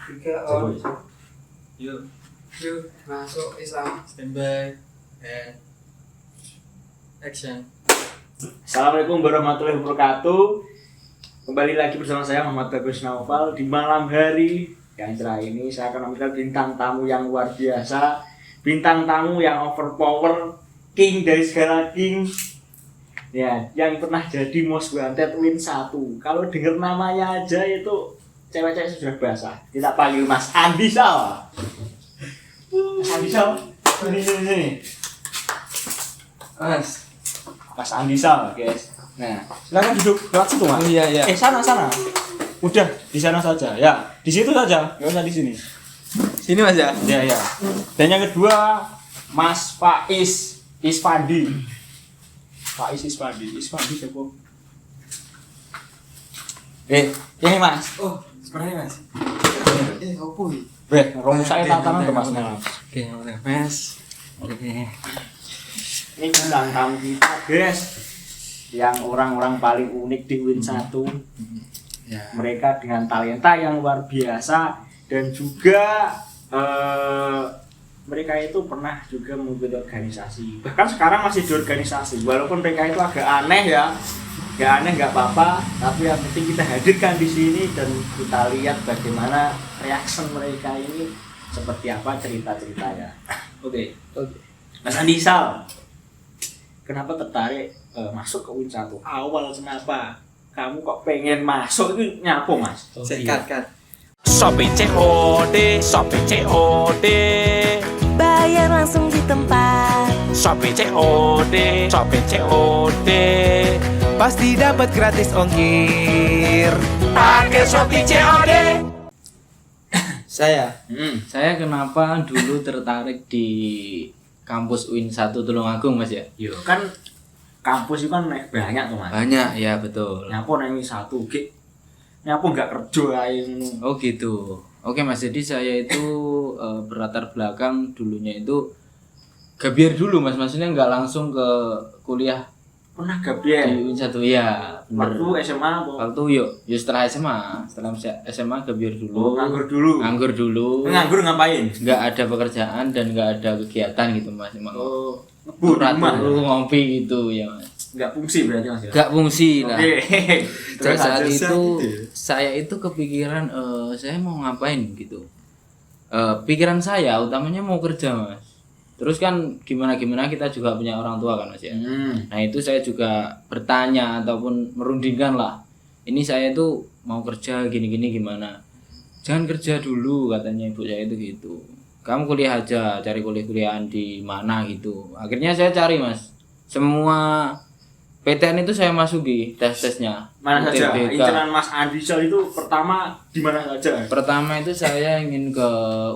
3 on. Yuk, Masuk Islam. standby and action. Assalamualaikum warahmatullahi wabarakatuh. Kembali lagi bersama saya Muhammad Bagus Naufal. Di malam hari yang cerah ini saya akan meminta bintang tamu yang luar biasa, bintang tamu yang overpower, king dari segala king. Ya, yang pernah jadi most wanted win 1. Kalau dengar namanya aja itu cewek-cewek sudah basah. Kita panggil Mas Andi Sal. Mas Andi Sal. Sini. Mas Andi Sal, guys. Nah, silakan duduk lewat situ, Mas. Oh iya. Sana. Udah, di sana saja. Ya, di situ saja. Enggak usah di sini. Sini Mas ya. Ya. Dan yang kedua, Mas Faiz Isfandi. Isfandi siapa? Ini Mas. Oh, sebenarnya Mas. Opo iki? Romo saya tatanan ke Mas. Oke, Mas. Oke. Ini bintang tamu kita, guys. Yang orang-orang paling unik di Win 1. Ya. Mereka dengan talenta yang luar biasa dan juga mereka itu pernah juga mengikuti organisasi. Bahkan sekarang masih di organisasi. Walaupun mereka itu agak aneh ya. Gak aneh nggak apa-apa, tapi yang penting kita hadirkan di sini dan kita lihat bagaimana reaction mereka ini seperti apa cerita-ceritanya. Oke. Mas Andi Sal, kenapa tertarik masuk ke Win 1? Awal kenapa? Kamu kok pengen masuk itu nyapo, Mas? Kat. Shopee COD. Bayar langsung di tempat. Shopee COD. Pasti dapat gratis ongkir. Pakai Shopee COD. Saya kenapa dulu tertarik di kampus UIN 1 Tulungagung Mas ya? Yo kan kampus itu kan banyak tuh, Mas. Banyak ya, betul. Nyapo nang Win 1 ki. Nyapo enggak kerja ae ngono. Oh gitu. Oke Mas, jadi saya itu berlatar belakang dulunya itu gabiar dulu Mas, maksudnya nggak langsung ke kuliah Pernah di gabiar UIN 1 ya. waktu SMA apa? Waktu setelah SMA gabiar dulu. Oh, nganggur dulu. Nganggur Ngapain? nggak ada pekerjaan dan nggak ada kegiatan gitu Mas, emang Oh, ngebut di curhat rumah. dulu, ngopi gitu ya Mas. Enggak fungsi berarti, Mas ya. Nggak fungsi lah. Oke. Terus saat aja. itu saya itu kepikiran saya mau ngapain gitu. Pikiran saya utamanya mau kerja Mas. Terus kan gimana kita juga punya orang tua kan Mas ya. Nah itu saya juga bertanya ataupun merundingkan lah. Ini saya itu mau kerja gini gimana. Jangan kerja dulu katanya ibu saya itu gitu. Kamu kuliah aja, cari kuliah-kuliahan di mana gitu. Akhirnya saya cari Mas. Semua PTN itu saya masuki tes-tesnya. Mana saja? UTBK. Inceran Mas Andi Sal itu pertama di mana saja? Pertama itu saya ingin ke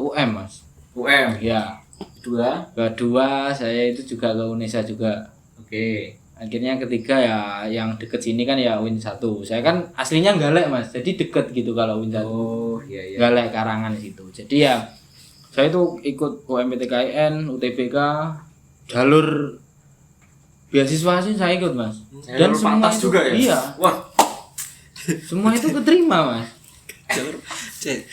UM Mas. UM. Ya. Kedua saya itu juga ke UNESA juga. Oke. Akhirnya ketiga ya yang deket sini kan ya UIN 1. Saya kan aslinya Galek Mas. Jadi deket gitu kalau UIN 1. Oh, iya. Galek Karangan situ. Jadi ya saya itu ikut UMPTKIN, UTBK, jalur beasiswa sih saya ikut Mas. Jalur semua patas itu, juga ya? Iya. Wah, Semua itu keterima Mas.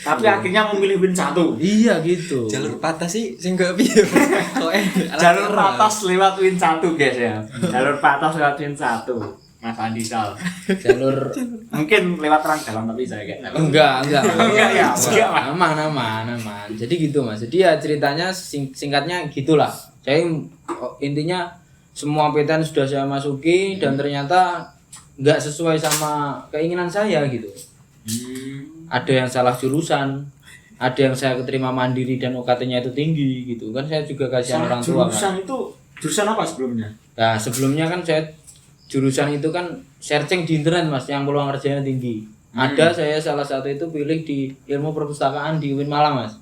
tapi akhirnya memilih Win 1. Iya gitu. Jalur patah sih sing gak piye. Kok Jalur patas lewat Win 1, guys ya. Jalur patas lewat Win 1. Mas Andi Sal. Jalur Mungkin lewat terang dalam tapi saya kayak enggak. Enggak ya, enggak, Mas. Aman. Jadi gitu Mas. Jadi ya ceritanya singkatnya gitulah. Saya intinya semua PTN sudah saya masuki dan ternyata enggak sesuai sama keinginan saya gitu. Ada yang salah jurusan, ada yang saya keterima mandiri dan UKT-nya itu tinggi gitu kan, saya juga kasihan orang tua jurusan kan. itu jurusan apa sebelumnya? Nah sebelumnya kan saya jurusan itu kan searching di internet Mas, yang peluang kerjanya tinggi. Ada saya salah satu itu pilih di ilmu perpustakaan di UIN Malang Mas.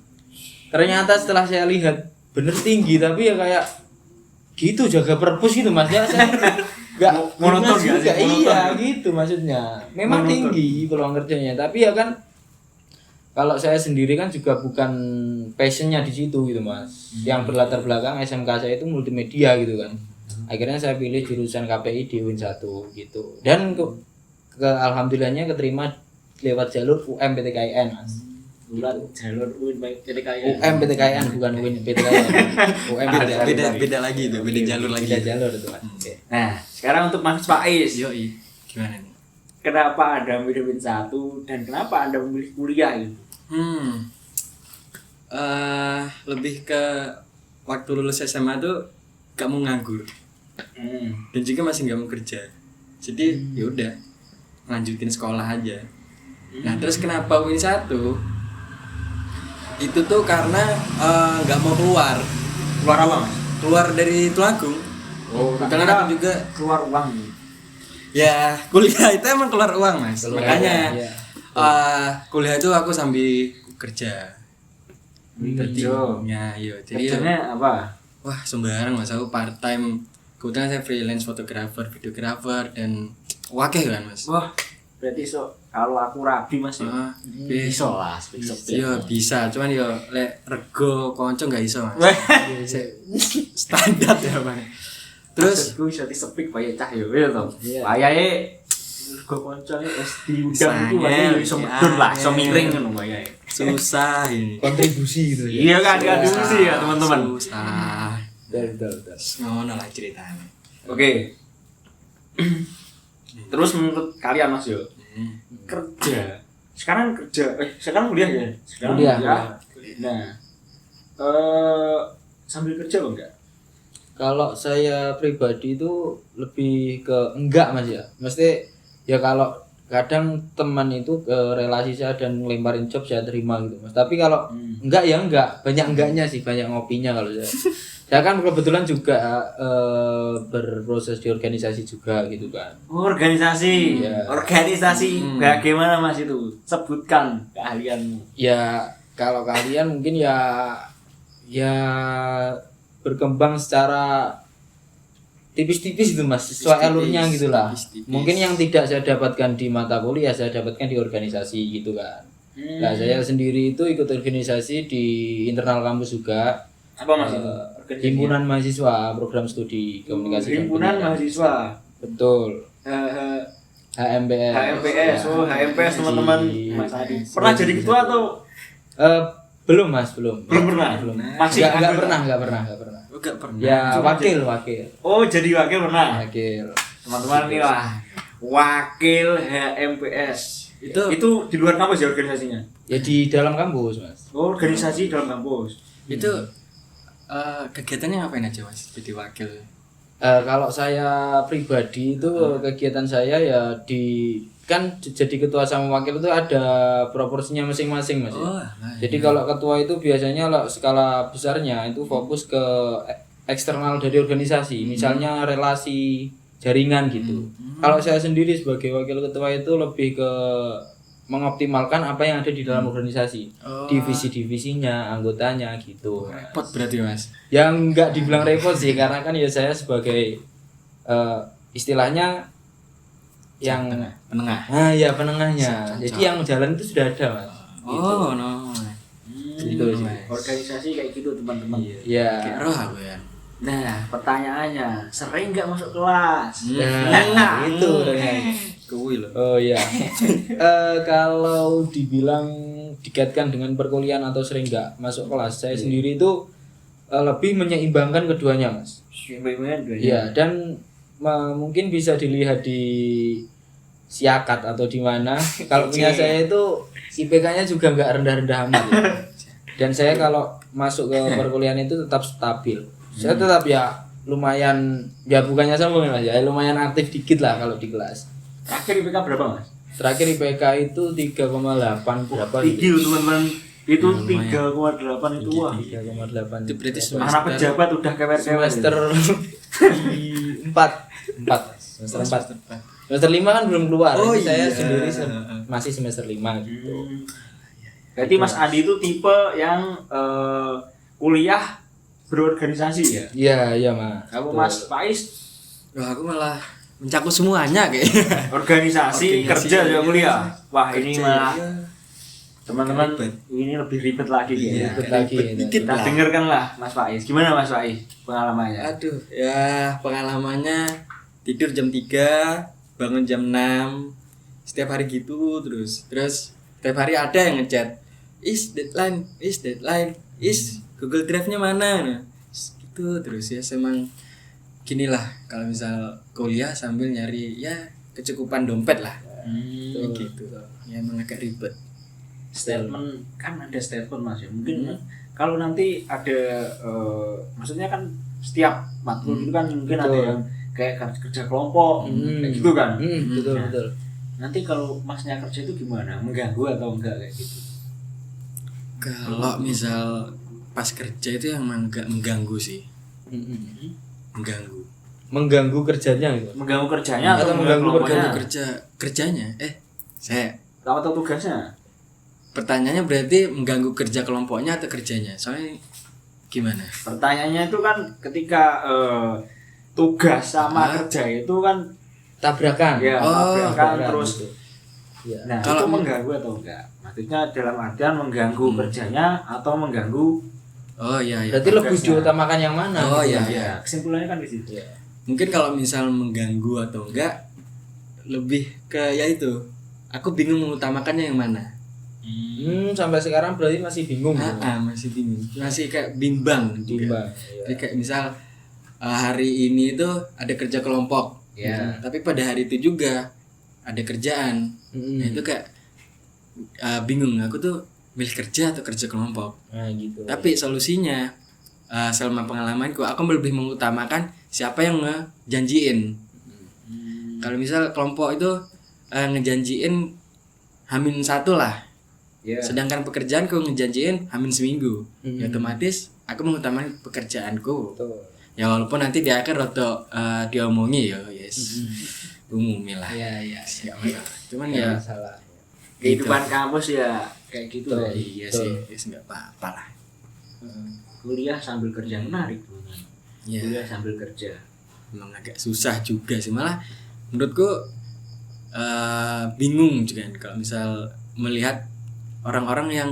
Ternyata setelah saya lihat bener tinggi tapi ya kayak gitu, jaga perpus gitu Mas ya. Saya nggak Monoton juga. nggak sih? Iya gitu maksudnya. Memang Monoton. tinggi peluang kerjanya tapi ya kan kalau saya sendiri kan juga bukan passionnya di situ gitu Mas. Yang berlatar belakang SMK saya itu multimedia gitu kan. Akhirnya saya pilih jurusan KPI di UIN 1 gitu. Dan alhamdulillahnya keterima lewat jalur UMPTKIN Mas. bulan jalur UIN PTKIN. PTKIN bukan UIN PTKIN. Beda lagi itu, beda jalur lagi. Beda jalur itu Mas. Oke. Nah, sekarang untuk Mas Faiz. Yoi. Gimana nih? Kenapa Anda memilih UIN 1 dan kenapa Anda memilih kuliah gitu? Lebih ke waktu lulus SMA tuh gak mau nganggur dan juga masih gak mau kerja. Jadi ya udah lanjutin sekolah aja. Nah terus kenapa UIN 1? Itu tuh karena nggak mau keluar Keluar apa, Mas? keluar dari Tulungagung. Kebetulan Anda aku juga keluar uang. ya kuliah itu emang keluar uang Mas. Keluar Makanya uang, iya. kuliah itu aku sambil kerja. Kerja. Ya, iya. Jadi Kerjanya apa? wah sembarang Mas, aku part time. Kebetulan saya freelance fotografer, videografer dan wakil kan Mas. Wah, berarti kalau aku rabi Mas ya. Bisa lah, Iya bisa, cuman yo lek rego konco nggak iso Mas. Standar ya Bang. Terus gue bisa disepik bayar cah ya, ya toh. Iya. Bayae gue koncone wis diundang Sangat, itu bayae iso medun lah, iso miring ngono bayae. susah ini. Kontribusi gitu ya. Iya kan, kontribusi ya teman-teman. Susah. Betul. Ngono lah ceritanya. Oke. Terus menurut kalian Mas yo, kerja. Sekarang kerja, sekarang kuliah ya? Sekarang Kuliah. Nah, sambil kerja apa enggak? Kalau saya pribadi itu lebih ke enggak Mas ya. Mesti ya kalau kadang teman itu ke relasi saya dan ngelemparin job saya terima gitu Mas. Tapi kalau enggak ya enggak, banyak enggaknya sih, banyak ngopinya kalau saya. Saya kan kebetulan juga berproses di organisasi juga gitu kan. Organisasi. Iya. Organisasi bagaimana Mas itu? Sebutkan keahlianmu. Ya kalau kalian mungkin ya berkembang secara tipis-tipis gitu Mas, sesuai alurnya gitulah. Tipis-tipis. Mungkin yang tidak saya dapatkan di mata kuliah saya dapatkan di organisasi gitu kan. Nah saya sendiri itu ikut organisasi di internal kampus juga. Apa Mas itu? Himpunan mahasiswa program studi komunikasi dan Himpunan pendidikan. mahasiswa. Betul. Eh, HMPS. HMPS, oh HMPS teman-teman Mas Adi. Pernah jadi ketua atau Belum Mas, belum. belum pernah? Belum. Masih Enggak anggota? pernah. Oh, gak pernah. Ya Cuma wakil. Oh jadi wakil pernah? Wakil. Teman-teman ini lah wakil HMPS. Itu di luar kampus ya organisasinya? Ya di dalam kampus Mas. Oh organisasi dalam kampus. Itu kegiatannya ngapain aja Mas? Jadi wakil. Kalau saya pribadi itu kegiatan saya ya kan jadi ketua sama wakil itu ada proporsinya masing-masing Mas. Ya. Jadi kalau ketua itu biasanya kalau skala besarnya itu fokus ke eksternal dari organisasi, misalnya relasi jaringan gitu. Kalau saya sendiri sebagai wakil ketua itu lebih ke mengoptimalkan apa yang ada di dalam organisasi, divisi-divisinya, anggotanya gitu. Repot berarti Mas. Yang nggak dibilang repot sih karena kan ya saya sebagai istilahnya yang penengah. nah ya penengahnya. Jadi yang jalan itu sudah ada Mas. Oh, no. Gitu sih. Organisasi kayak gitu teman-teman. Ya. Kayak roh aku ya. Nah pertanyaannya sering nggak masuk kelas? Nah, itu. Kuwi loh. Oh iya. Kalau dibilang dikaitkan dengan perkuliahan atau sering nggak masuk kelas, saya sendiri itu lebih menyeimbangkan keduanya Mas. Iya, dan mungkin bisa dilihat di Siakat atau di mana. Kalau punya saya itu IPK-nya juga nggak rendah-rendah amat ya. Dan saya kalau masuk ke perkuliahan itu tetap stabil. Saya tetap ya lumayan, ya bukannya sombong ya Mas ya, lumayan aktif dikit lah kalau di kelas. Terakhir IPK berapa Mas? Terakhir IPK itu 3,8 berapa Tinggi gitu. loh teman-teman. Itu 3,8 itu wah. 3,8. Itu berarti Anak pejabat udah kewer-kewer. Semester 4. Semester 5 kan belum keluar. Oh, Ini saya iya. sendiri masih semester 5 gitu. Berarti Mas Andi itu tipe yang kuliah berorganisasi ya? Iya Mas. Kamu Mas Faiz Loh, aku malah mencakup semuanya kayak. organisasi kerja juga kuliah. Wah ini Kerja, malah iya. teman-teman Ribet. ini lebih ribet lagi Iya. kayaknya. Ribet lagi. Dikit Kita lah. dengarkan lah Mas Faiz. Gimana Mas Faiz pengalamannya? Aduh, ya pengalamannya tidur jam 3, bangun jam 6. Setiap hari gitu terus. Terus setiap hari ada yang ngechat. is deadline, is Google Drive-nya mana? Nah, gitu terus ya. Emang gini lah, kalau misal kuliah sambil nyari ya kecukupan dompet lah. Gitu. Ya emang agak ribet. Statement kan ada statement Mas ya. Mungkin kalau nanti ada maksudnya kan setiap matkul itu kan mungkin ada yang kayak kerja kelompok kayak gitu kan. Betul. Nanti kalau Masnya kerja itu gimana? Mengganggu atau enggak kayak gitu? Kalau misal pas kerja itu yang enggak mengganggu sih. Mengganggu kerjanya gitu. Mengganggu kerjanya atau mengganggu kelompoknya? Kerjanya. Saya Atau tugasnya? pertanyaannya berarti mengganggu kerja kelompoknya atau kerjanya? Soalnya gimana? Pertanyaannya itu kan ketika tugas sama kerja itu kan Tabrakan. ya tabrakan terus. Gitu. Ya. Nah, Kalau itu mengganggu atau enggak? Maksudnya dalam artian mengganggu kerjanya atau mengganggu iya. Berarti lebih diutamakan yang mana? Oh gitu. iya. Kesimpulannya kan di situ. Ya. Mungkin kalau misal mengganggu atau enggak lebih ke ya itu. Aku bingung mengutamakannya yang mana. Sampai sekarang berarti masih bingung. Masih bingung. Masih kayak bimbang juga. Iya. Jadi kayak misal hari ini itu ada kerja kelompok. Ya. Tapi pada hari itu juga ada kerjaan. Nah, itu kayak bingung aku tuh milih kerja atau kerja kelompok. Nah, gitu. Tapi solusinya selama pengalamanku aku lebih mengutamakan siapa yang ngejanjiin. Kalau misal kelompok itu ngejanjiin H-1 lah. Yeah. Sedangkan pekerjaanku ngejanjiin H-1 seminggu. Ya otomatis aku mengutamakan pekerjaanku. Betul. Ya walaupun nanti di akhir roto diomongi ya yes. Umumi lah. Iya. Enggak masalah. Cuman Ya, ya salah. Kehidupan kampus ya kayak gitu Betul. ya. iya sih, yes, enggak apa-apa lah. Kuliah sambil kerja menarik tuh. Ya. Kuliah sambil kerja. Emang agak susah juga sih, malah menurutku bingung juga kan kalau misal melihat orang-orang yang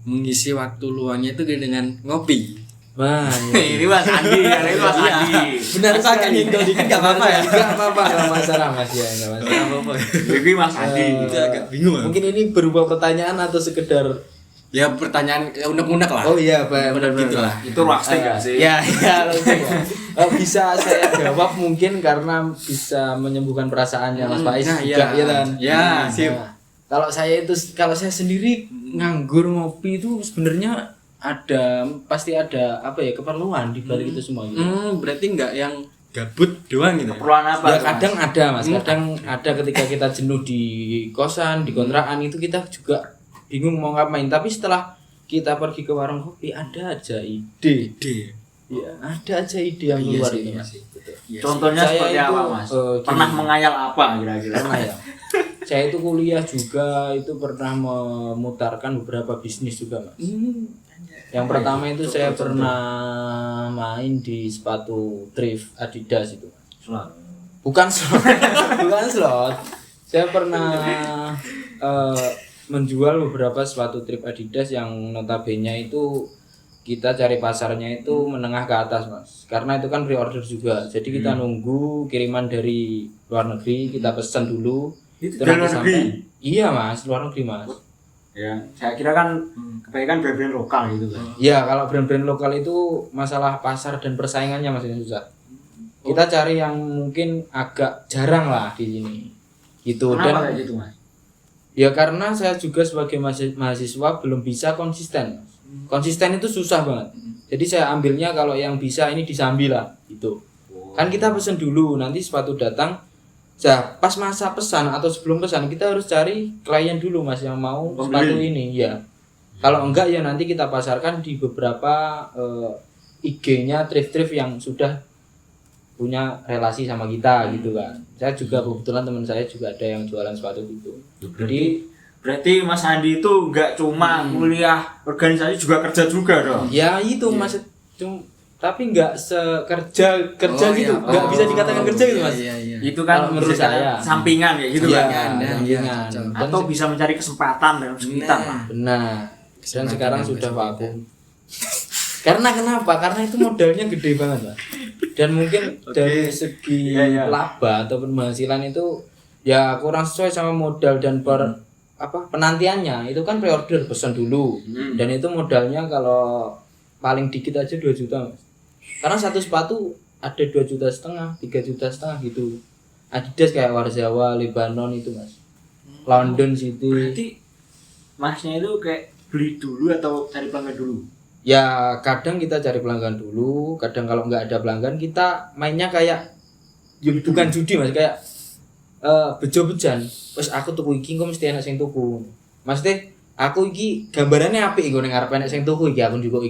mengisi waktu luangnya itu dengan ngopi. Wah, Ini Mas Andi, ini Mas Andi. benar Aku agak nyenggol dikit nggak apa-apa ya. Enggak apa-apa, enggak masalah Mas ya, enggak masalah. Ini Mas Andi. Itu agak bingung. Mungkin ini berupa pertanyaan atau sekedar Ya pertanyaan unek-unek lah. Oh iya, benar Gitulah. Itu roasting enggak sih? Ya, roasting ya. Bisa saya jawab mungkin karena bisa menyembuhkan perasaannya Mas Faiz Nah, juga ya kan. Ya, sip. Kalau saya sendiri nganggur ngopi itu sebenarnya pasti ada apa ya keperluan di balik itu semua gitu. Berarti enggak yang gabut doang gitu. Keperluan apa? Ya Mas? kadang ada Mas, kadang ada ketika kita jenuh di kosan, di kontrakan itu kita juga bingung mau ngapain. Tapi setelah kita pergi ke warung kopi ada aja ide. Ya, ada aja ide yang keluar itu Mas. Betul. Yes. Contohnya Saya seperti itu, apa Mas? gini. Pernah mengayal apa kira-kira? Pernah ya. Saya itu kuliah juga itu pernah memutarkan beberapa bisnis juga Mas. Yang pertama itu saya pernah main di sepatu thrift Adidas itu. Slot. Bukan slot. Bukan slot. Saya pernah menjual beberapa sepatu thrift Adidas yang notabene itu kita cari pasarnya itu menengah ke atas Mas. Karena itu kan pre-order juga. Jadi kita nunggu kiriman dari luar negeri, kita pesan dulu. Itu Terus dari luar nanti negeri? sampai. Iya Mas, luar negeri Mas. Ya, saya kira kan kebanyakan brand-brand lokal gitu kan. Iya, kalau brand-brand lokal itu masalah pasar dan persaingannya masih susah. Kita cari yang mungkin agak jarang lah di sini. Gitu. Kenapa Dan kayak gitu Mas? ya karena saya juga sebagai mahasiswa belum bisa konsisten. Konsisten itu susah banget. Jadi saya ambilnya kalau yang bisa ini disambi lah gitu. Kan kita pesen dulu, nanti sepatu datang. Pas masa pesan atau sebelum pesan kita harus cari klien dulu Mas yang mau sepatu ini ya. Kalau enggak ya nanti kita pasarkan di beberapa IG-nya thrift-thrift yang sudah punya relasi sama kita gitu kan. Saya juga kebetulan teman saya juga ada yang jualan sepatu gitu. Berarti Mas Andi itu enggak cuma kuliah organisasi juga kerja juga dong. Ya itu Mas tapi enggak kerja gitu. Enggak bisa dikatakan kerja gitu Mas. Iya. Itu kan Kalau menurut bisa saya sampingan ya gitu Iya, kan. sampingan. Atau bisa mencari kesempatan dalam sekitar lah. Benar. Dan sekarang sudah vakum. Karena kenapa? Karena itu modalnya gede banget Mas. Dan mungkin dari segi laba ataupun penghasilan itu ya kurang sesuai sama modal dan penantiannya itu kan pre-order, pesan dulu. Dan itu modalnya kalau paling dikit aja 2 juta Mas. Karena satu sepatu ada 2,5 juta, 3,5 juta gitu. Adidas kayak Warzawa, Lebanon itu Mas. London City. Berarti Masnya itu kayak beli dulu atau cari pelanggan dulu? Ya kadang kita cari pelanggan dulu, kadang kalau nggak ada pelanggan kita mainnya kayak bukan judi Mas, kayak bejo-bejan. Wes aku tuku iki kok mesti enak sing tuku. Maksudnya aku iki gambarannya apik nggo ning arep enak sing tuku iki aku juga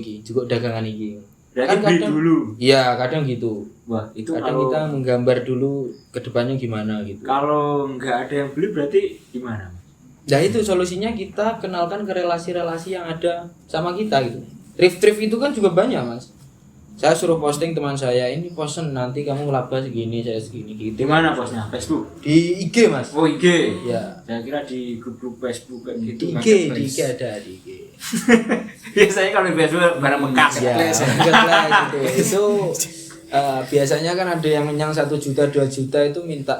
dagangan iki. Berarti Kan beli kadang- dulu. Iya, kadang gitu. Wah, itu Kadang kalau kita menggambar dulu ke depannya gimana gitu. kalau nggak ada yang beli berarti gimana? Nah itu solusinya kita kenalkan ke relasi-relasi yang ada sama kita gitu. Thrift itu kan juga banyak Mas. Saya suruh posting teman saya, ini posen nanti kamu laba segini, saya segini gitu. Di mana posnya? Facebook? Di IG Mas. Oh IG. Ya. Saya kira di grup-grup Facebook kayak Di gitu. IG ada di IG. Biasanya kalau di Facebook barang bekas. Ya, marketplace itu biasanya kan ada yang menyang 1 juta 2 juta itu minta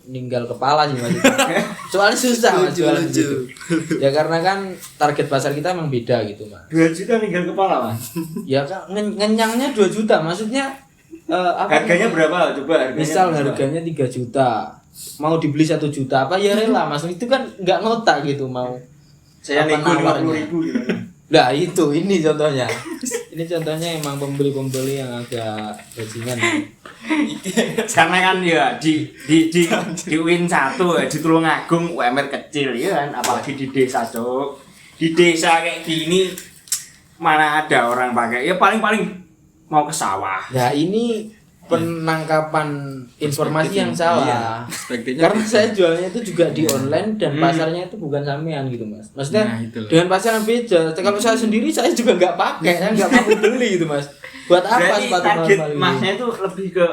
ninggal kepala sih Mas. Soalnya susah Mas jualan gitu. Ya karena kan target pasar kita emang beda gitu Mas. 2 juta tinggal kepala Mas. Ya kan ngenyangnya 2 juta maksudnya Harganya berapa? Coba harganya. misal berapa? harganya 3 juta mau dibeli 1 juta apa ya rela Mas, itu kan nggak ngotak gitu mau Saya apa nego nawarnya. 50.000 gimana? Nah ini contohnya emang pembeli-pembeli yang agak bajingan. Karena kan ya di Win 1 ya di Tulungagung UMR kecil ya kan, apalagi di desa Cok. Di desa kayak gini mana ada orang pakai, ya paling mau ke sawah. Nah ini penangkapan informasi yang salah. Perspektifnya Karena gitu. saya jualnya itu juga di online dan pasarnya itu bukan sampean gitu Mas. Maksudnya Nah, itu loh. dengan pasar yang beda. Kalau saya sendiri saya juga nggak pakai, saya nggak mau beli gitu Mas. Buat apa Berarti sepatu target normal ini? Masnya itu lebih ke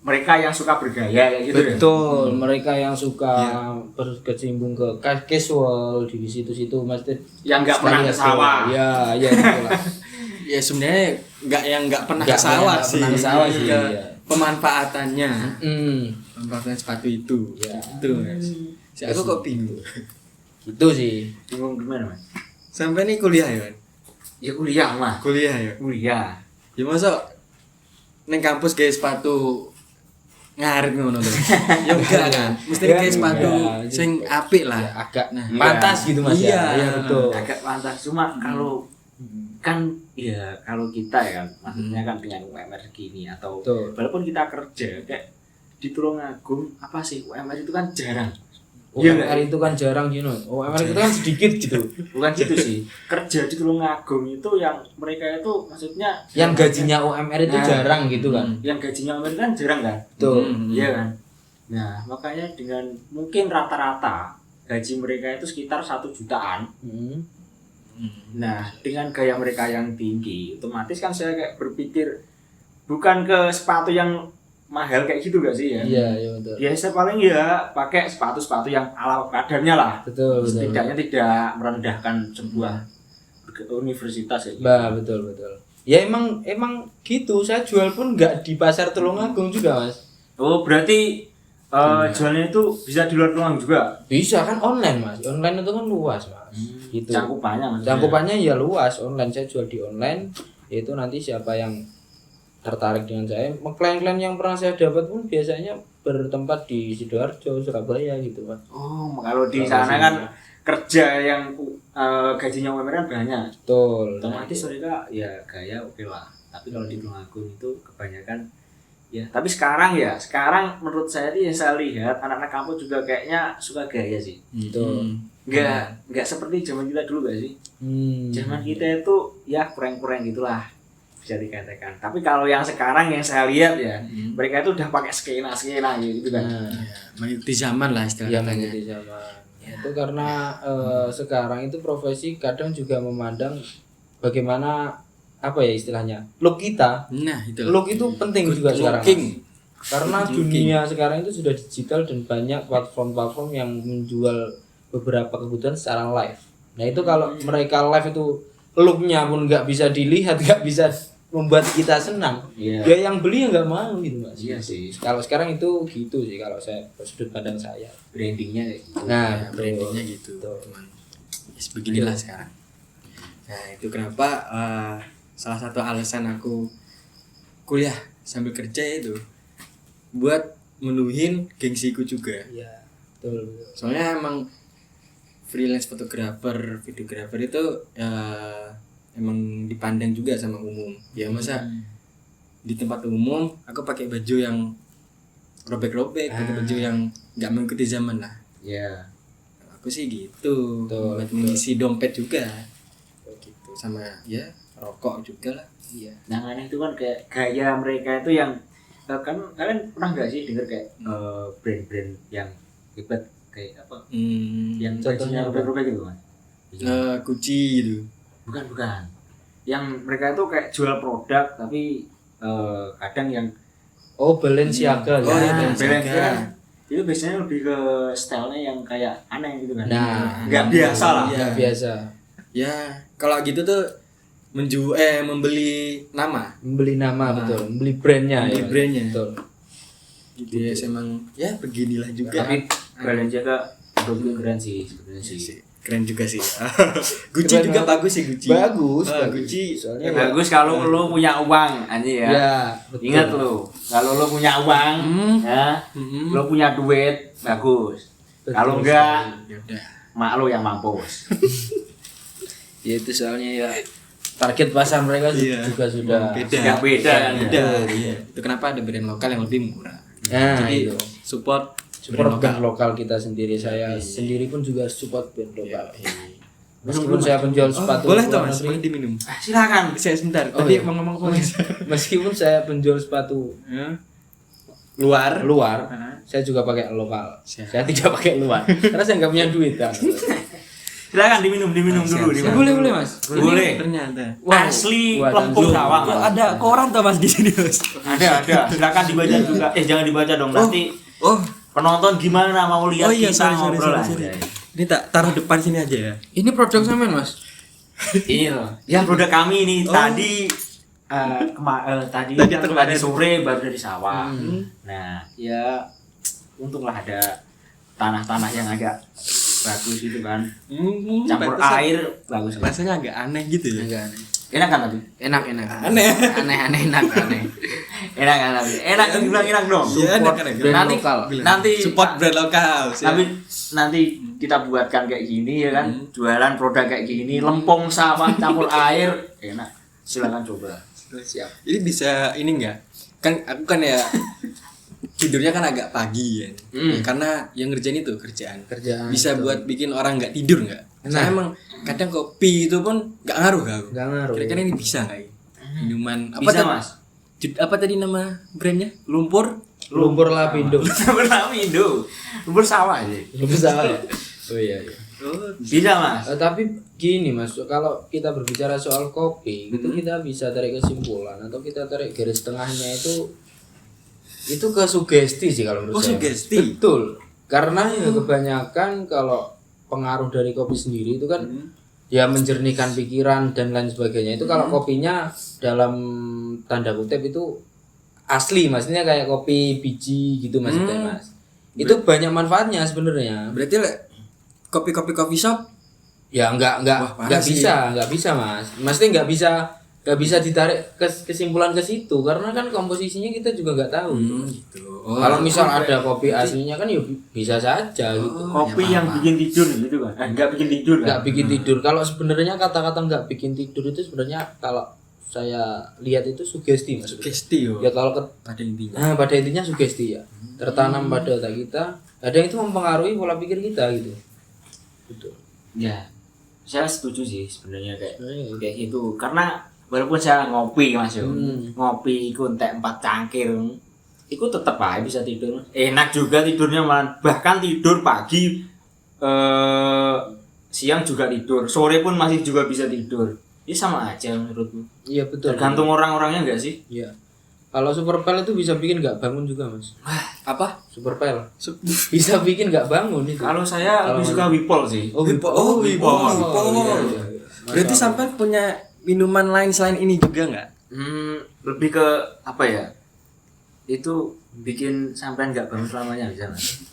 mereka yang suka bergaya kayak gitu ya. Betul, mereka yang suka berkecimpung ke casual di situ-situ Maksudnya Yang nggak pernah ke sawah. Ya betul lah. Ya sebenarnya nggak pernah Nggak ke sawah pernah sih. ke sawah sih, Ke iya. pemanfaatannya. Hmm, Pemanfaatan sepatu itu. Ya. Itu Mas. Si aku kok bingung. gitu sih. Bingung gimana Mas? Sampai nih kuliah ya kan? Ya kuliah mah. Kuliah ya. Kuliah. Ya masa neng kampus kayak sepatu ngarit ngono lho. Ya enggak kan. Mesti Ya, kayak sepatu enggak. sing apik lah. Ya, agak Nah, pantas gitu Mas Iya. ya. Iya betul. Agak pantas cuma kalau kan ya kalau kita ya kan maksudnya kan dengan UMR segini atau Betul. walaupun kita kerja kayak di Tulungagung apa sih UMR itu kan jarang. Iya UMR itu kan jarang UMR itu kan sedikit gitu. Bukan gitu sih. Kerja di Tulungagung itu yang mereka itu maksudnya Yang gajinya UMR itu Nah. jarang gitu kan. yang gajinya UMR kan jarang kan? Betul. Iya kan? Nah, makanya dengan mungkin rata-rata gaji mereka itu sekitar 1 jutaan. Hmm. Nah, dengan gaya mereka yang tinggi, otomatis kan saya kayak berpikir bukan ke sepatu yang mahal kayak gitu gak sih ya? Iya betul. Biasa paling ya pakai sepatu-sepatu yang ala kadarnya lah. Betul. Setidaknya tidak merendahkan sebuah universitas ya. Betul. Ya emang gitu. Saya jual pun nggak di pasar Tulungagung juga Mas. Oh, berarti jualnya itu bisa di luar Tulungagung juga? Bisa kan online Mas. Online itu kan luas Mas. Gitu. Cangkupannya maksudnya. Cangkupannya ya luas online. Saya jual di online. Yaitu nanti siapa yang tertarik dengan saya, klien-klien yang pernah saya dapat pun biasanya bertempat di Sidoarjo, Surabaya gitu Mas. Oh, kalau di Kalau sana sini. kan kerja yang gajinya UMR kan banyak. Betul. Otomatis mereka ya gaya oke lah. Tapi kalau di Tulungagung itu kebanyakan ya. Tapi sekarang menurut saya yang saya lihat anak-anak kampus juga kayaknya suka gaya sih. Betul. Nggak seperti zaman kita dulu gak sih? Zaman kita itu ya kurang-kurang gitulah bisa dikatakan. Tapi kalau yang sekarang yang saya lihat ya, mereka itu udah pakai skena gitu kan. Nah, Mengikuti zaman lah istilah yang katanya. mengikuti zaman. Itu karena sekarang itu profesi kadang juga memandang bagaimana apa ya istilahnya look kita. Nah, itu. Look itu penting Good juga sekarang. looking. Karena Good dunia sekarang itu sudah digital dan banyak platform-platform yang menjual beberapa kebutuhan secara live. Nah itu kalau mereka live itu looknya pun nggak bisa dilihat, nggak bisa membuat kita senang. Iya. Ya yang beli nggak mau gitu mas. Iya sih. Kalau sekarang itu gitu sih kalau saya sudut pandang saya. Brandingnya kayak gitu. Nah, Ya, brandingnya gitu. Cuman, yes, beginilah sekarang. Nah itu kenapa salah satu alasan aku kuliah sambil kerja itu buat menuhin gengsiku juga. Iya, betul. Soalnya emang freelance fotografer, videografer itu emang dipandang juga sama umum. Ya masa di tempat umum aku pakai baju yang robek-robek, pakai baju yang nggak mengikuti zaman lah. Iya. Aku sih gitu, Betul, buat mengisi dompet juga. Gitu sama ya rokok juga lah. Iya. Nah, itu kan kayak gaya mereka itu yang kan kalian pernah nggak sih dengar kayak brand-brand yang hebat kayak apa? Yang contohnya contohnya robek-robek gitu kan? Gucci gitu. Bukan. Yang mereka itu kayak jual produk tapi kadang yang Oh, Balenciaga Oh, ya. iya, Balenciaga. kan itu biasanya lebih ke stylenya yang kayak aneh gitu kan. Nah, nggak biasa lah. Iya. Nggak biasa. Ya, kalau gitu tuh membeli nama. Membeli nama betul, membeli brandnya. Membeli ya, brandnya. Betul. Gitu ya, emang ya beginilah juga. Tapi Balenciaga juga keren sih sebenarnya sih. Keren juga sih. Gucci Keren juga banget. bagus sih Gucci. Bagus. Gucci. Soalnya Bagus kalau lo punya uang anjir ya. Ya, betul. Ingat lo, kalau lo punya uang, ya, lo punya duit, bagus. Betul Kalau enggak, Ya udah. mak lo yang mampus. Ya itu soalnya ya target pasar mereka Iya. juga sudah Sudah beda kan. Beda. Iya. Itu kenapa ada brand lokal yang lebih murah. Nah, Jadi itu. support Support band lokal kita sendiri. Saya sendiri pun juga support band lokal. Meskipun saya penjual sepatu boleh luar tuh Mas, negeri, boleh diminum. Silakan. Saya sebentar. Oh, Tadi iya. mau ngomong apa Mas? meskipun saya penjual sepatu Luar. luar, saya juga pakai lokal. Siap. Saya tidak pakai luar karena saya nggak punya duit kan. Silakan diminum dulu. diminum. Boleh Mas. Boleh. Ternyata. Asli buatan lempung Zoom. sawah. Kok ada koran tuh Mas di sini Mas? Ada. Silakan dibaca juga. Jangan dibaca dong nanti. Oh. Penonton gimana mau lihat Oh iya, kita sorry. ngobrol aja. Ini tak taruh depan sini aja ya. Ini produk sampean Mas. Ini loh. Yang produk kami ini tadi tadi sore baru dari sawah. Nah, ya untunglah ada tanah-tanah yang agak bagus gitu kan. Campur pantesan. air bagus. Rasanya agak aneh gitu ya. Enggak aneh. Enak kan tapi? Enak. Aneh. Enak. Enak kan tapi? Enak bilang enak dong. Iya, enak. brand Nanti lokal. nanti Support brand lokal. nanti kita buatkan kayak gini ya kan, jualan produk kayak gini, lempung sawah campur air, enak. Silakan coba. Siap. Jadi bisa ini enggak? Kan aku kan ya tidurnya kan agak pagi ya. Karena yang ngerjain itu kerjaan. Bisa betul. buat bikin orang nggak tidur nggak? Saya emang kadang kopi itu pun nggak ngaruh ke aku. Nggak ngaruh. Kira-kira ini bisa nggak ya? Minuman apa Bisa, tadi? Mas. Apa tadi nama brandnya? Lumpur? Lumpur Lapindo. Berlapindo. Bersawah aja. Lumpur sawah ya. Oh iya. Bisa, Mas. Tapi gini Mas, kalau kita berbicara soal kopi, itu kita bisa tarik kesimpulan atau kita tarik garis tengahnya itu ke sugesti sih kalau menurut saya. Sugesti. Betul. Karena ya kebanyakan kalau pengaruh dari kopi sendiri itu kan ya menjernihkan pikiran dan lain sebagainya. Itu kalau kopinya dalam tanda kutip itu asli, maksudnya kayak kopi biji gitu maksudnya Mas. Itu banyak manfaatnya sebenarnya. Berarti kopi-kopi coffee shop Ya Wah, parah nggak sih. bisa Mas. Maksudnya nggak bisa ditarik kesimpulan ke situ karena kan komposisinya kita juga nggak tahu. gitu. Kalau misal ada kopi aslinya kan ya bisa saja gitu. Kopi yang bikin tidur gitu kan. Enggak bikin tidur kan. Nggak bikin tidur. Kalau sebenarnya kata-kata nggak bikin tidur itu sebenarnya kalau saya lihat itu sugesti Mas. Sugesti yo. Ya kalau Pada intinya. pada intinya sugesti ya. Tertanam pada otak kita. Kadang itu mempengaruhi pola pikir kita gitu. Betul. Ya. Saya setuju sih sebenarnya kayak gitu. Karena walaupun saya ngopi Mas yo. Ngopi iku entek 4 cangkir. Iku tetep aja bisa tidur. Enak juga tidurnya malah bahkan tidur pagi siang juga tidur. Sore pun masih juga bisa tidur. Ini sama aja menurutku. Iya betul. Tergantung orang-orangnya enggak sih? Iya. Kalau Superpel itu bisa bikin nggak bangun juga Mas. Apa? Superpel bisa bikin nggak bangun itu. Kalau saya lebih suka Wipol sih. Wipol. Iya. Berarti sampai punya minuman lain selain ini juga nggak? Lebih ke apa ya? Itu bikin sampean nggak bangun selamanya bisa Mas.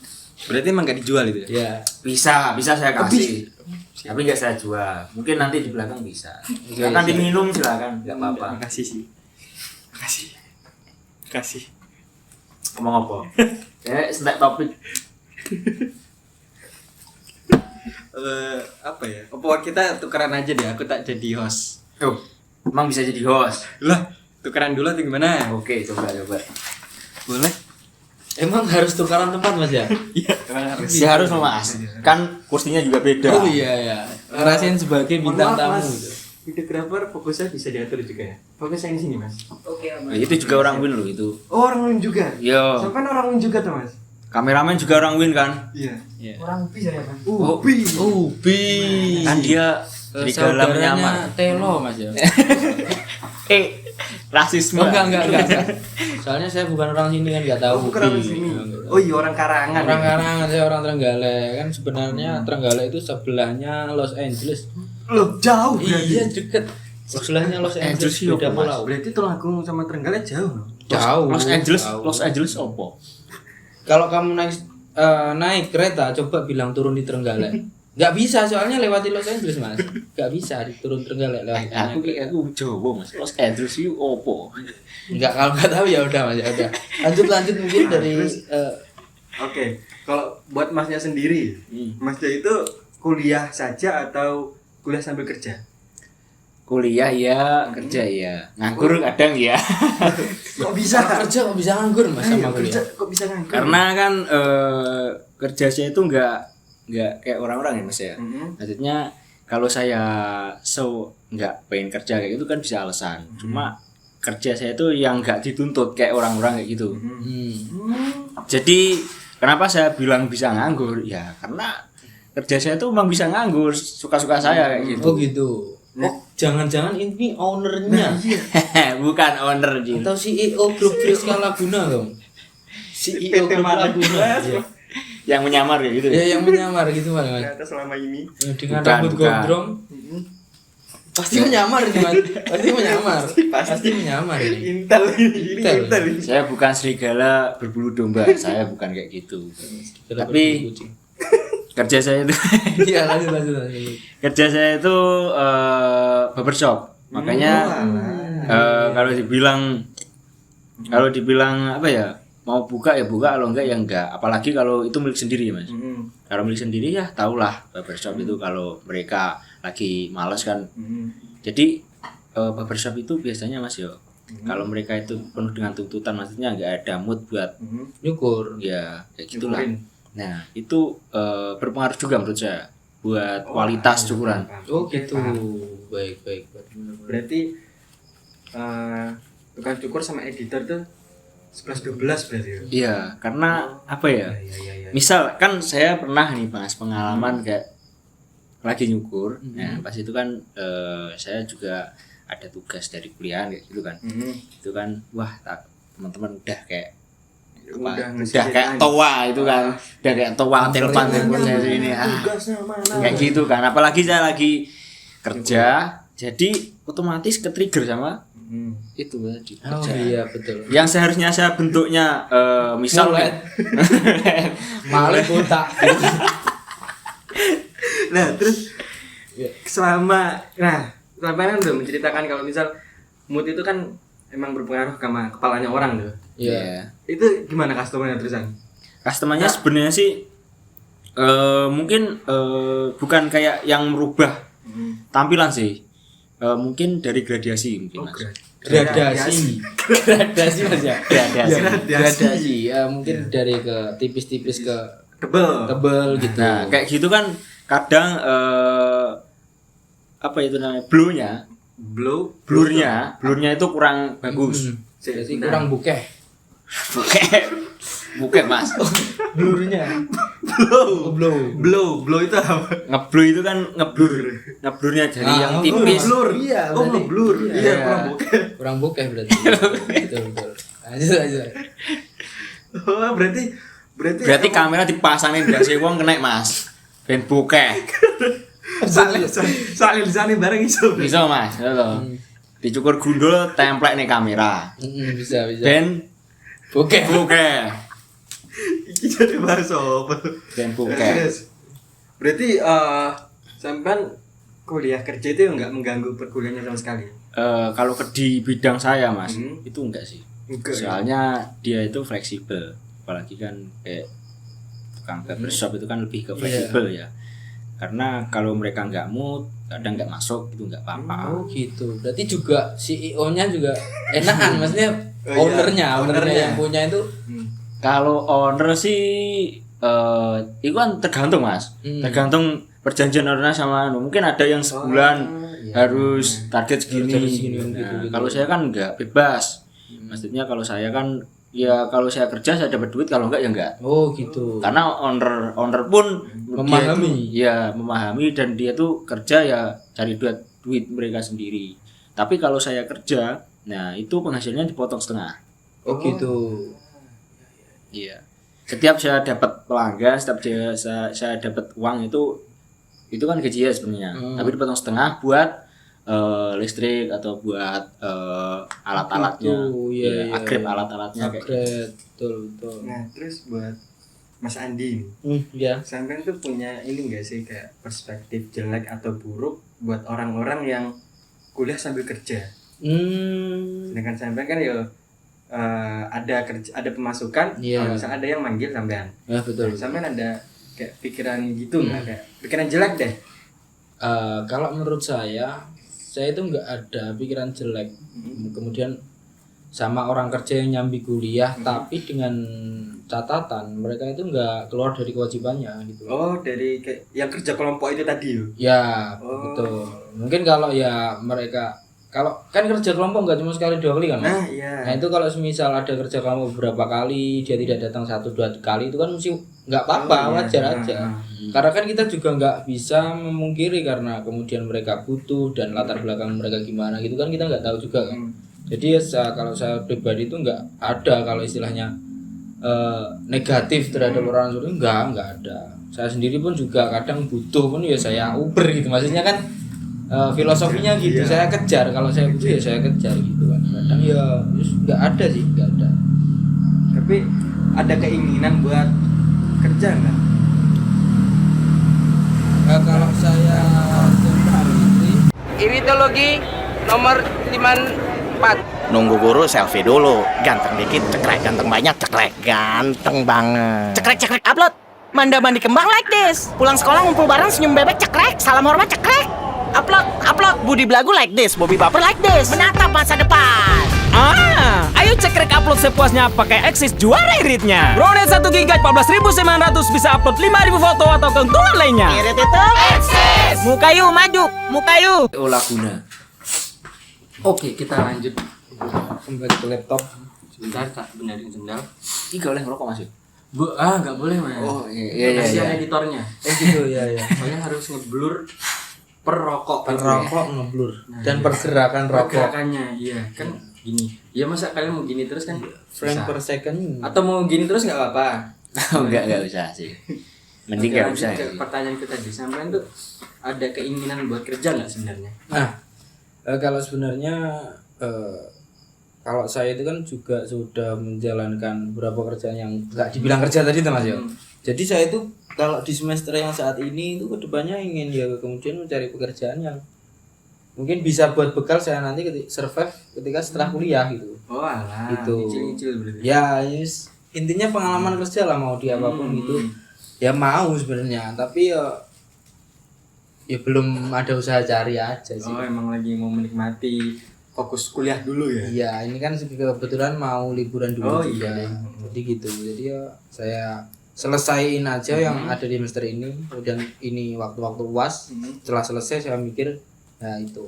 Berarti emang gak dijual itu ya? Ya, bisa saya kasih. Tapi nggak saya jual. Mungkin nanti di belakang bisa. Silakan diminum silakan, nggak apa-apa. Makasih sih. Kasih. Ngomong apa? Snack topik. Apa ya? Apa kita tukeran aja deh, aku tak jadi host. Oh, emang bisa jadi host? Lah, tukeran dulu atau gimana? Oke, coba. Boleh? Emang harus tukaran tempat Mas ya? Iya, harus. Ya harus Mas. Kan kursinya juga beda. Oh iya ya. Ngerasain sebagai bintang tamu gitu. Videographer fokusnya bisa diatur juga ya? Fokusnya di sini, Mas. Oke, Ya, itu juga orang win loh itu. Oh, orang win juga? Yo. Sampai orang win juga tuh, Mas? Kameramen juga orang win kan? Iya. Orang Ubi saya, Mas. Ubi. Kan dia serigala menyamar. Telo Mas ya. Rasisme. Enggak. Soalnya saya bukan orang sini kan enggak tahu. Orang sini. Oh iya, orang Karangan. Orang Karangan, saya orang Trenggalek. Kan sebenarnya Trenggalek itu sebelahnya Los Angeles. Loh, jauh Iya, deket. Sebelahnya Los Angeles beda pulau. Berarti Tulungagung sama Trenggalek jauh loh. Jauh. Los Angeles opo? Kalau kamu naik kereta coba bilang turun di Trenggalek. Enggak bisa soalnya lewati Los Angeles, Mas. Enggak bisa turun Trenggalek lewat. Aku Jawa, Mas. Los Angeles itu opo? Enggak, kalau enggak tahu ya udah Mas, ya udah. Lanjut mungkin dari Oke, kalau buat Masnya sendiri, Masnya itu kuliah saja atau kuliah sambil kerja? Kuliah ya, kerja ya. Nganggur kadang ya. Kok bisa? kerja kok bisa nganggur Mas sama kerja kuliah? kok bisa nganggur? Karena kan kerja saya itu nggak kayak orang-orang ya Mas ya. Maksudnya kalau saya nggak pengen kerja kayak gitu kan bisa alasan. Cuma kerja saya itu yang nggak dituntut kayak orang-orang kayak gitu. Jadi kenapa saya bilang bisa nganggur? Ya karena kerja saya itu memang bisa nganggur, suka-suka saya kayak gitu. Oh gitu. Oh, jangan-jangan ini ownernya Bukan owner gitu. atau CEO Grup Friska Laguna dong. CEO Grup Laguna. Iya. Yang menyamar kayak gitu. Ya yang menyamar gitu Mas. Ternyata selama ini Dengan Bukan, rambut bukan. gondrong. Pasti menyamar ini Mas. Pasti menyamar. Pasti menyamar ini. Intel. Saya bukan serigala berbulu domba, saya bukan kayak gitu. Tapi kerja saya itu Iya, lanjut. kerja saya itu barbershop. Makanya kalau dibilang apa ya, mau buka ya buka, kalau enggak ya enggak. Apalagi kalau itu milik sendiri Mas. Kalau milik sendiri ya tahulah barbershop itu kalau mereka lagi malas kan. Jadi barbershop itu biasanya Mas yo, kalau mereka itu penuh dengan tuntutan, maksudnya enggak ada mood buat Nyukur. ya kayak gitulah. Nah, itu berpengaruh juga menurut saya buat kualitas cukuran. Oh gitu. Baik. Berarti tukang cukur sama editor tuh 11-12 berarti ya? Iya, karena apa ya? Iya. Misal kan saya pernah nih bahas pengalaman kayak lagi nyukur. Nah, pas itu kan saya juga ada tugas dari kuliah kayak gitu kan. Itu kan wah teman-teman udah kayak udah kayak toa itu kan. Udah kayak toa telepon saya ini. Kayak gitu kan. Apalagi saya lagi kerja, jadi otomatis ke-trigger sama itu tadi Oh kerjaan. iya betul. Yang seharusnya saya bentuknya misal Malah botak. Nah, terus selama kan udah menceritakan kalau misal mood itu kan emang berpengaruh sama kepalanya orang tuh. Iya. Itu gimana customernya terusan? Customernya sebenarnya sih mungkin bukan kayak yang merubah tampilan sih. Mungkin dari gradiasi mungkin Mas. Gradasi Mas ya. Gradasi. Ya mungkin dari ke tipis-tipis ke tebel gitu. Nah, kayak gitu kan kadang apa itu namanya? Blurnya itu kurang bagus. Jadi kurang bukeh. Bukan Mas. Blurnya. Blow itu apa? Ngeblur itu kan ngeblurnya dari yang tipis. Iya, Ngeblur. Iya, kurang bokeh. Kurang bukeh berarti. Betul. Lanjut. Oh, berarti Kamera dipasangin dasi wong kena Mas. Ben bokeh. soalnya di sana bareng iso. Bisa Mas, lho. dicukur gundul templek nih kamera. Bisa. Ben Oke. Iki jadi bahasa apa? Ben buke. Berarti sampean kuliah kerja itu enggak mengganggu perkuliahannya sama sekali. Kalau di bidang saya Mas, itu enggak sih. Enggak. Soalnya dia itu fleksibel. Apalagi kan kayak tukang barbershop itu kan lebih ke fleksibel ya. Karena kalau mereka nggak mood, kadang nggak masuk itu nggak apa-apa. Oh gitu. Berarti juga CEO-nya juga enakan, maksudnya ownernya yang punya itu. Kalau owner sih itu kan tergantung Mas. Tergantung perjanjian owner sama mungkin ada yang sebulan harus target segini. Nah, kalau saya kan nggak bebas. Maksudnya kalau saya kan ya kalau saya kerja saya dapat duit, kalau enggak ya enggak. Oh gitu. Karena owner pun Memahami. Dia memahami dan dia tuh kerja ya cari duit mereka sendiri. Tapi kalau saya kerja, nah itu penghasilannya dipotong setengah. Oh gitu. Iya. Setiap saya dapat pelanggan, setiap saya dapat uang itu kan gaji ya sebenarnya. Tapi dipotong setengah buat listrik atau buat alat-alatnya. Iya. Agrep alat-alatnya kayak gitu. Betul. Nah, terus buat Mas Andi, Iya. sampean tuh punya ini enggak sih kayak perspektif jelek atau buruk buat orang-orang yang kuliah sambil kerja? Sedangkan sampean kan ya ada pemasukan, kalau misalnya ada yang manggil sampean. Ya betul. Sampean ada kayak pikiran gitu nggak, kayak pikiran jelek deh? Kalau menurut saya itu nggak ada pikiran jelek. Kemudian sama orang kerja yang nyambi kuliah, tapi dengan catatan mereka itu nggak keluar dari kewajibannya gitu. Oh, dari kayak yang kerja kelompok itu tadi yo? Ya, betul. Mungkin kalau ya mereka kalau kan kerja kelompok nggak cuma sekali 2 kali kan, Mas? Nah, iya. Nah itu kalau semisal ada kerja kelompok beberapa kali, dia tidak datang 1-2 kali, itu kan mesti nggak apa-apa, wajar aja. Karena kan kita juga nggak bisa memungkiri karena kemudian mereka butuh dan latar belakang mereka gimana gitu kan kita nggak tahu juga kan. Jadi ya kalau saya pribadi itu nggak ada kalau istilahnya negatif terhadap orang suruh, nggak ada. Saya sendiri pun juga kadang butuh pun ya saya uber gitu, maksudnya kan filosofinya gitu. Saya kejar, kalau saya butuh ya saya kejar gitu kan. Kadang ya nggak ada sih, nggak ada. Tapi ada keinginan buat kerja nggak? Kalau saya Iritologi nomor 54. Nunggu guru selfie dulu. Ganteng dikit, cekrek. Ganteng banyak, cekrek. Ganteng banget. Cekrek, upload. Manda mandi kembang like this. Pulang sekolah ngumpul bareng senyum bebek, cekrek. Salam hormat, cekrek. Upload. Budi Belagu like this. Bobby Baper like this. Menatap masa depan. Ayo cekrek upload sepuasnya pakai Axis juara iritnya. Bronet 1 GB 14.900 bisa upload 5.000 foto atau keuntungan lainnya. Irit itu Axis. Mukayu maju, mukayu. Laguna. Oke, kita lanjut kembali ke laptop. Sebentar, tak benerin sendal. Ini gak boleh ngerokok Mas? Nggak boleh, Mas. Oh iya. Kasihan editornya. Gitu ya. Soalnya harus ngeblur per rokok ngeblur dan pergerakan rokok. pergerakannya, iya kan gini. Ya masa kalian mau gini terus kan? Frame per second. Atau mau gini terus nggak apa-apa? Enggak usah sih. Mending enggak usah. Pertanyaanku tadi, sampean tuh ada keinginan buat kerja nggak sebenarnya? Nah, kalau sebenarnya kalau saya itu kan juga sudah menjalankan beberapa kerjaan yang nggak dibilang kerja tadi tuh Mas ya. Jadi saya itu kalau di semester yang saat ini itu kedepannya ingin ya kemudian mencari pekerjaan yang mungkin bisa buat bekal saya nanti survive ketika setelah kuliah gitu. Oh alah, gitu. Nyicil berarti. Ya, yes. Intinya pengalaman kerja lah mau di apapun gitu. Ya mau sebenarnya, tapi ya belum ada usaha cari aja sih. Oh, emang lagi mau menikmati fokus kuliah dulu ya? Iya, ini kan kebetulan mau liburan dulu juga. Iya. Jadi gitu. Jadi ya saya selesaiin aja yang ada di semester ini. Kemudian ini waktu-waktu UAS. Setelah selesai saya mikir ya itu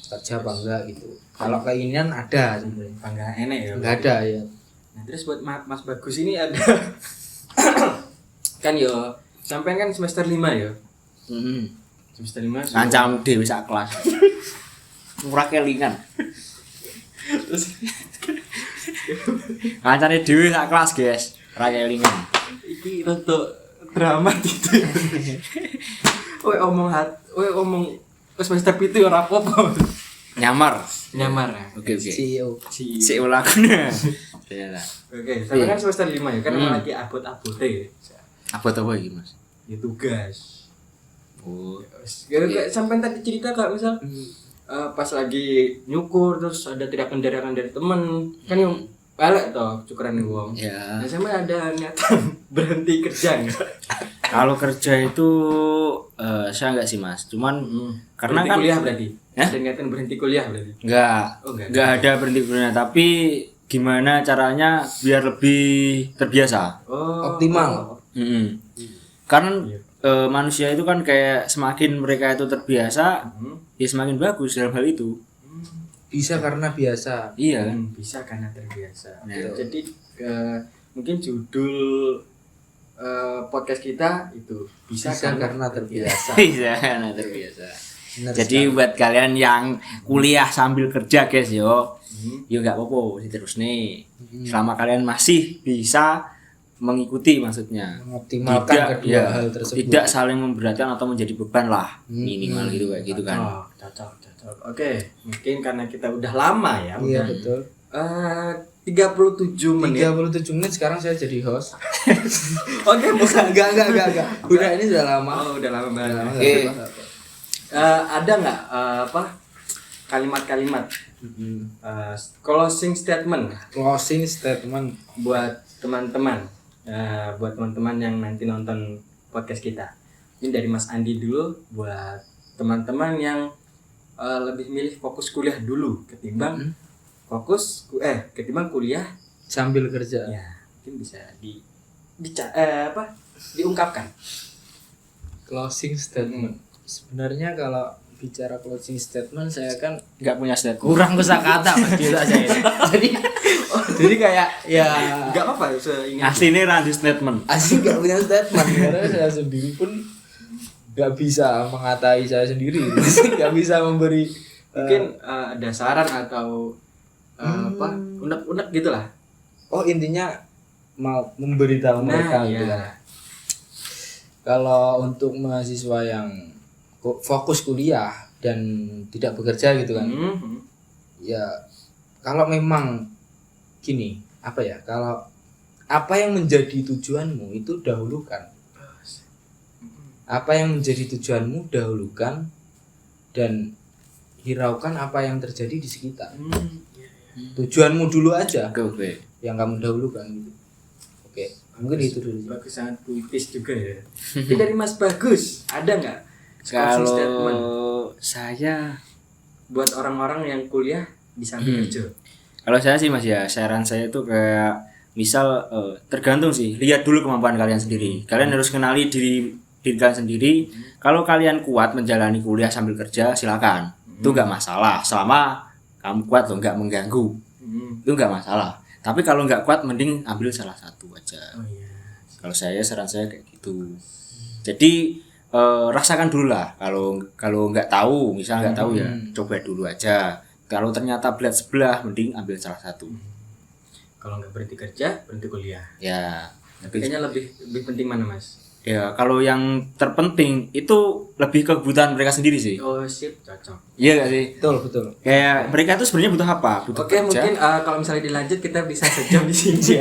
kerja apa enggak gitu. Kalau keinginan ada sebenarnya. Enggak enak ya? Enggak ada ya. Nah, terus buat Mas Bagus ini ada kan yo sampai kan semester 5 ya? Semester 5 Ngancam dhewe sak kelas. Murah kelingan. Terus ngancane dhewe sak kelas, guys. Ora kelingan. iki rada drama gitu. Omong semester 7 ora apa-apa. Nyamar. Nyamar ya. Oke. CEO. CEO lagunya. Ya lah. Oke, sampai kan semester 5 ya, kan lagi abot-abote ya. Apa iki, Mas? Ya tugas. Oh. Kayak sampai tadi cerita Kak, misal pas lagi nyukur terus ada teriakan-teriakan dari temen, kan yang elek toh cukuran wong. Ya. Nah, sama ada niatan berhenti kerja enggak? Kalau kerja itu saya enggak sih, Mas. Cuman karena berhenti kan kuliah berarti. Ya? Ada niatan berhenti kuliah berarti. enggak. Oh, Enggak ada berhenti kuliah, tapi gimana caranya biar lebih terbiasa. Oh, Optimal. Karena manusia itu kan kayak semakin mereka itu terbiasa, ya semakin bagus dalam hal itu. Bisa karena biasa. Iya kan? Bisa karena terbiasa. Ya. Jadi mungkin judul podcast kita itu bisa karena terbiasa. Bisa karena terbiasa. Benar Jadi sekali. buat kalian yang kuliah sambil kerja guys yo nggak apa-apa terus nih. Selama kalian masih bisa mengikuti maksudnya. Mengoptimalkan kedua hal tersebut. Tidak saling memberatkan atau menjadi beban lah minimal gitu kayak gitu kan. Oh, cocok. Oke, mungkin karena kita udah lama ya. Iya Udah, betul. 37 menit. 37 menit sekarang saya jadi host. Oke, bukan. Enggak. Udah ini sudah lama. Oh, udah lama banget. Oke. Ada nggak kalimat-kalimat closing statement Closing statement buat teman-teman yang nanti nonton podcast kita? Ini dari Mas Andi dulu, buat teman-teman yang lebih milih fokus kuliah dulu ketimbang ketimbang kuliah sambil kerja. ya, mungkin bisa diungkapkan. Closing statement. Sebenarnya kalau bicara closing statement saya kan Nggak punya statement. kurang kosakata gitu aja ini. Jadi kayak ya Nggak apa-apa seingat. Aslinya randu statement. asli nggak punya statement karena saya sendiri pun nggak bisa mengatai saya sendiri, nggak bisa memberi Mungkin ada saran atau unek-unek gitulah. oh intinya mau memberitahu mereka gitu ya. kan. Kalau untuk mahasiswa yang fokus kuliah dan tidak bekerja gitu kan, ya kalau memang gini kalau apa yang menjadi tujuanmu itu dahulukan. Apa yang menjadi tujuanmu dahulukan dan hiraukan apa yang terjadi di sekitar. Tujuanmu dulu aja Oke. yang kamu dahulukan gitu. Oke, mungkin itu dulu. Bagus, sangat puitis juga ya. Ini dari Mas Bagus, ada nggak closing statement Kalau saya buat orang-orang yang kuliah di samping kerja? Kalau saya sih Mas ya, saran saya itu kayak misal tergantung sih, lihat dulu kemampuan kalian sendiri. Kalian harus kenali diri kalian sendiri. Kalau kalian kuat menjalani kuliah sambil kerja, silakan. Itu nggak masalah, selama kamu kuat loh, nggak mengganggu. Itu nggak masalah. Tapi kalau nggak kuat, mending ambil salah satu aja. Oh iya. Kalau saya saran saya kayak gitu. Jadi rasakan dulu lah. Kalau nggak tahu, misal nggak tahu ya, coba dulu aja. Kalau ternyata belat sebelah, mending ambil salah satu. Kalau nggak berhenti kerja, berhenti kuliah. Ya. Kayaknya lebih penting mana, Mas? Ya, kalau yang terpenting itu lebih ke kebutuhan mereka sendiri sih. Oh, sip, cocok. Iya gak sih? Betul. Kayak mereka itu sebenarnya butuh apa? Butuh Oke, kerja. mungkin kalau misalnya dilanjut kita bisa sejam di sini.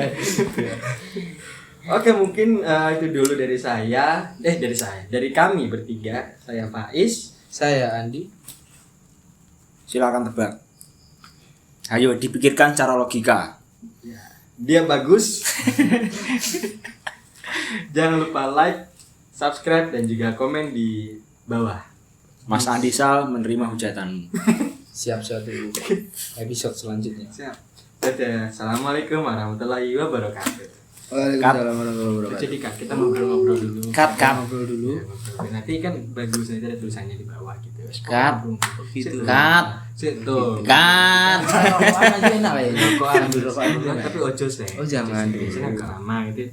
Oke, mungkin itu dulu dari saya. Dari kami bertiga. Saya Faiz. Saya Andi. Silakan tebak. Ayo dipikirkan cara logika. Dia Bagus. Jangan lupa like, subscribe, dan juga komen di bawah. Mas Andi Sal menerima hujatanmu. Siap dulu episode selanjutnya. Siap. Dadah. Assalamualaikum warahmatullahi wabarakatuh. Waalaikumsalam warahmatullahi wabarakatuh. Jadi Kak, kita ngobrol-ngobrol dulu. Cut. Ngobrol dulu. Ya, ngobrol. Nanti kan Bagus nanti ada tulisannya di bawah gitu. Cut. Gitu. Cut. Tuh. Cut. Rokokan aja enak kayaknya. Ambil rokok dulu. Tapi ojo sih. Oh, jangan. Biasanya agak lama gitu.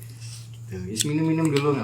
Minum-minum dulu nggak